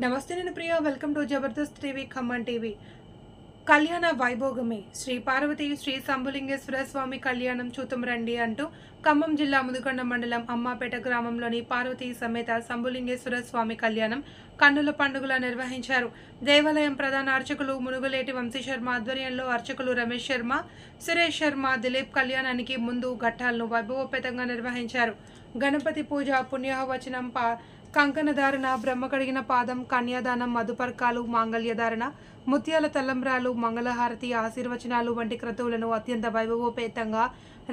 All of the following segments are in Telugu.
నమస్తే, నేను Priya. Welcome to Jabardasth TV Khammam TV. కళ్యాణ వైభోగమే శ్రీ పార్వతీ శ్రీ శంభులింగేశ్వర స్వామి కళ్యాణం చూతం రండి అంటూ ఖమ్మం జిల్లా ముదికొండ మండలం అమ్మాపేట గ్రామంలోని పార్వతీ సమేత శంభులింగేశ్వర స్వామి కళ్యాణం కన్నుల పండుగలా నిర్వహించారు. దేవాలయం ప్రధాన అర్చకులు మునుగులేటి వంశీశర్మ ఆధ్వర్యంలో అర్చకులు రమేష్ శర్మ, సురేష్ శర్మ, దిలీప్ కళ్యాణానికి ముందు ఘట్టాలను వైభవోపేతంగా నిర్వహించారు. గణపతి పూజ, పుణ్యవచనం, కంకణధారణ, బ్రహ్మ కడిగిన పాదం, కన్యాదానం, మధుపర్కాలు, మాంగళ్యధారణ, ముత్యాల తలంబ్రాలు, మంగళహారతి, ఆశీర్వచనాలు వంటి క్రతువులను అత్యంత వైభవోపేతంగా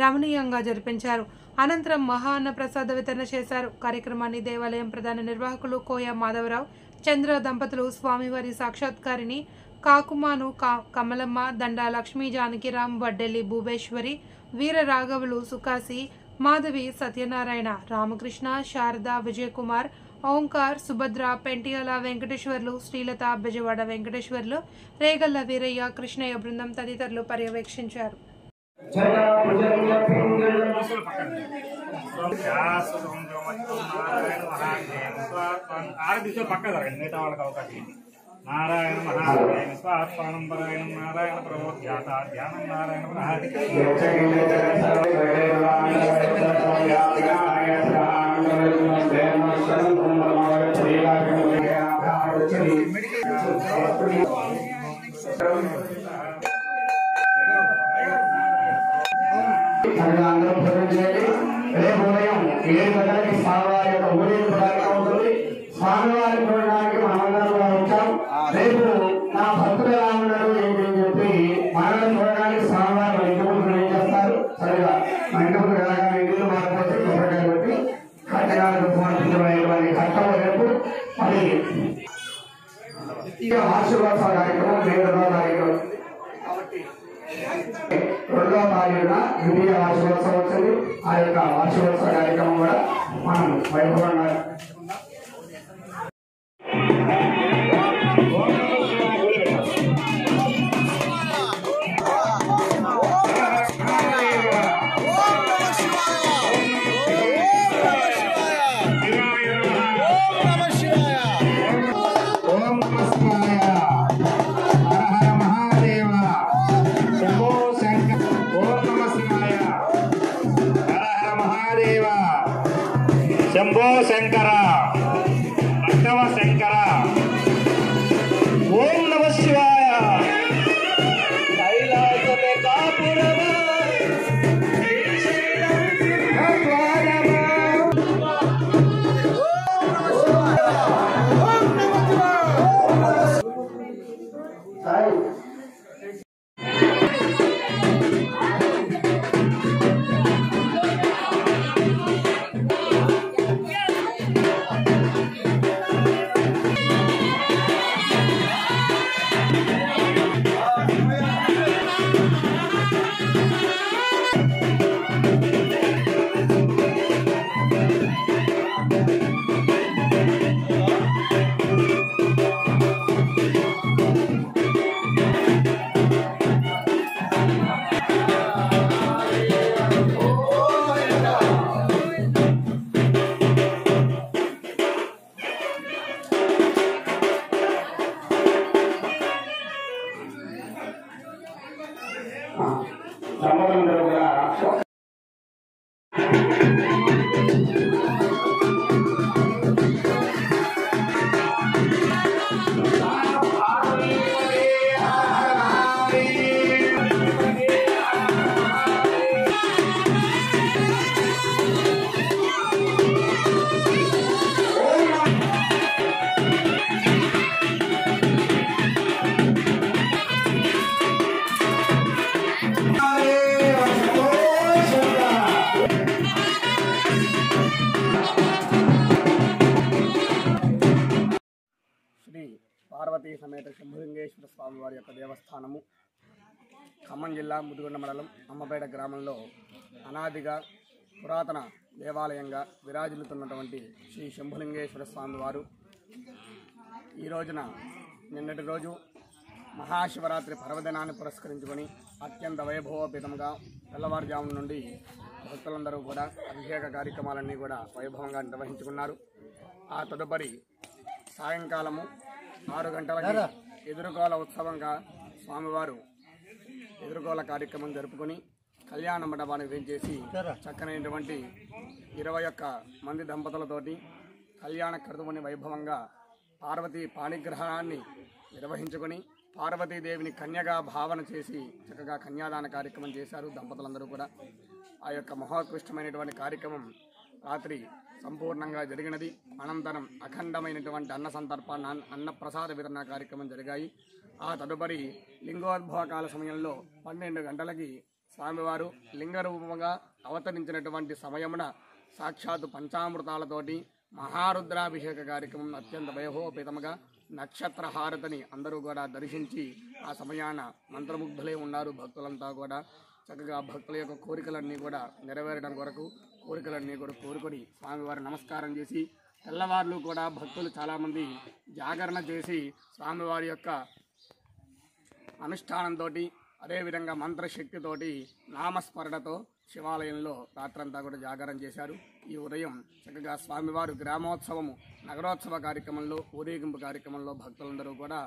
రమణీయంగా జరిపించారు. అనంతరం మహా అన్న ప్రసాద వితరణ చేశారు. కార్యక్రమాన్ని దేవాలయం ప్రధాన నిర్వాహకులు కోయ మాధవరావు, చంద్ర దంపతులు, స్వామివారి సాక్షాత్కారిని కాకుమాను కమలమ్మ, దండా లక్ష్మీ, జానకిరామ్, వడ్డెల్లి భూబేశ్వరి, వీర రాఘవులు, సుకాసి, మాధవి, సత్యనారాయణ, రామకృష్ణ, శారద, విజయకుమార్, ఓంకార్, సుభద్ర, పెంటియాల వెంకటేశ్వర్లు, శ్రీలత, బెజవాడ వెంకటేశ్వర్లు, రేగల్ల వీరయ్య, కృష్ణయ్య బృందం తదితరులు పర్యవేక్షించారు. నారాయణ మహాదేవ స్వాత్మానం పరాయణం నారాయణ ప్రమోధ్యాత ధ్యానం నారాయణ రేపు ఉదయం 7 గంటలకి స్వామివారి యొక్క ఊరేగింపు కార్యక్రమం ఉంటుంది. స్వామివారి చూడడానికి మనందరం కూడా వచ్చాం. రేపు నా భక్తులు ఎలా ఉన్నారు ఏంటి అని చెప్పి మనల్ని చూడడానికి స్వామివారి మన ఇంటి ముందు ఏం చేస్తారు, సరిగా మన ఇంటి ముందు ఎలాగా ఇంటిలో మారిపోతే కొబ్బరికాయ పెట్టి కట్టడానికి సమర్పించబడేటువంటి కట్టం రేపు మరి ఆశీర్వాద కార్యక్రమం మే 2వ తారీఖు కాబట్టి 2వ తారీఖున ద్వితీయ వార్షికోత్సవం వచ్చింది. ఆ యొక్క వార్షికోత్సవ కార్యక్రమం కూడా మనం వైభవంగా శంభో శంకర, భక్తవ శంకర, ఓం నమ శివాయ. పార్వతీ సమేత శంభులింగేశ్వర స్వామి వారి యొక్క దేవస్థానము ఖమ్మం జిల్లా ముదిగొండ మండలం అమ్మపేట గ్రామంలో అనాదిగా పురాతన దేవాలయంగా విరాజిల్లుతున్నటువంటి శ్రీ శంభులింగేశ్వర స్వామి వారు ఈ రోజున నిన్నటి రోజు మహాశివరాత్రి పర్వదినాన్ని పురస్కరించుకొని అత్యంత వైభవోపేతంగా తెల్లవారుజాము నుండి భక్తులందరూ కూడా అభిషేక కార్యక్రమాలన్నీ కూడా వైభవంగా నిర్వహించుకున్నారు. ఆ తదుపరి సాయంకాలము 6 గంటలకి ఎదురుగోల ఉత్సవంగా స్వామివారు ఎదురుగోల కార్యక్రమం జరుపుకొని కళ్యాణ మండపాన్ని వేయించేసి చక్కనైనటువంటి 21 మంది దంపతులతోటి కళ్యాణ క్రతువుని వైభవంగా పార్వతీ పాణిగ్రహణాన్ని నిర్వహించుకొని పార్వతీదేవిని కన్యగా భావన చేసి చక్కగా కన్యాదాన కార్యక్రమం చేశారు దంపతులందరూ కూడా. ఆ యొక్క మహోత్కృష్టమైనటువంటి కార్యక్రమం రాత్రి సంపూర్ణంగా జరిగినది. అనంతరం అఖండమైనటువంటి అన్న సంతర్పణ అన్నప్రసాద వితరణ కార్యక్రమం జరిగాయి. ఆ తదుపరి లింగోద్భవ కాల సమయంలో 12 గంటలకి స్వామివారు లింగరూపంగా అవతరించినటువంటి సమయమున సాక్షాత్తు పంచామృతాలతోటి మహారుద్రాభిషేక కార్యక్రమం అత్యంత వైభవోపేతముగా నక్షత్ర హారతిని అందరూ కూడా దర్శించి ఆ సమయాన మంత్రముగ్ధులై ఉన్నారు. భక్తులంతా కూడా చక్కగా భక్తుల యొక్క కోరికలన్నీ కూడా నెరవేరడం కొరకు కోరికలన్నీ కూడా కోరుకొని స్వామివారి నమస్కారం చేసి తెల్లవార్లు కూడా భక్తులు చాలామంది జాగరణ చేసి స్వామివారి యొక్క అనుష్ఠానంతో అదేవిధంగా మంత్రశక్తితోటి నామస్మరణతో శివాలయంలో రాత్రంతా కూడా జాగరణ చేశారు. ఈ ఉదయం చక్కగా స్వామివారు గ్రామోత్సవము నగరోత్సవ కార్యక్రమంలో ఊరేగింపు కార్యక్రమంలో భక్తులందరూ కూడా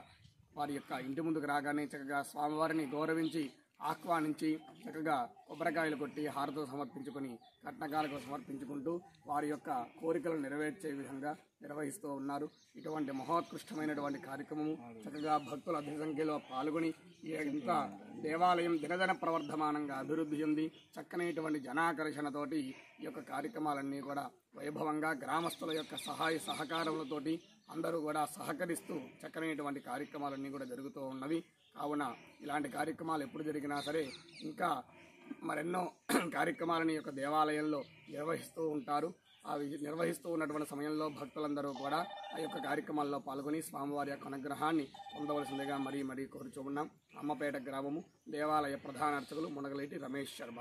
వారి యొక్క ఇంటి ముందుకు రాగానే చక్కగా స్వామివారిని గౌరవించి ఆహ్వానించి చక్కగా కొబ్బరికాయలు కొట్టి హారతో సమర్పించుకొని కట్నకాలకు సమర్పించుకుంటూ వారి యొక్క కోరికలను నెరవేర్చే విధంగా నిర్వహిస్తూ ఉన్నారు. ఇటువంటి మహోత్కృష్టమైనటువంటి కార్యక్రమము చక్కగా భక్తులు అధిక సంఖ్యలో పాల్గొని ఇంత దేవాలయం దినదిన ప్రవర్ధమానంగా అభివృద్ధి చెంది చక్కనైనటువంటి జనాకర్షణతోటి ఈ యొక్క కార్యక్రమాలన్నీ కూడా వైభవంగా గ్రామస్తుల యొక్క సహాయ సహకారములతోటి అందరూ కూడా సహకరిస్తూ చక్కనైనటువంటి కార్యక్రమాలన్నీ కూడా జరుగుతూ ఉన్నవి. కావున ఇలాంటి కార్యక్రమాలు ఎప్పుడు జరిగినా సరే ఇంకా మరెన్నో కార్యక్రమాలని యొక్క దేవాలయంలో నిర్వహిస్తూ ఉంటారు. నిర్వహిస్తూ ఉన్నటువంటి సమయంలో భక్తులందరూ కూడా ఆ యొక్క కార్యక్రమాల్లో పాల్గొని స్వామివారి యొక్క అనుగ్రహాన్ని పొందవలసిందిగా మరీ కోరుచూ ఉన్నాం. అమ్మపేట గ్రామము దేవాలయ ప్రధాన అర్చకులు మునగలేటి రమేష్ శర్మ.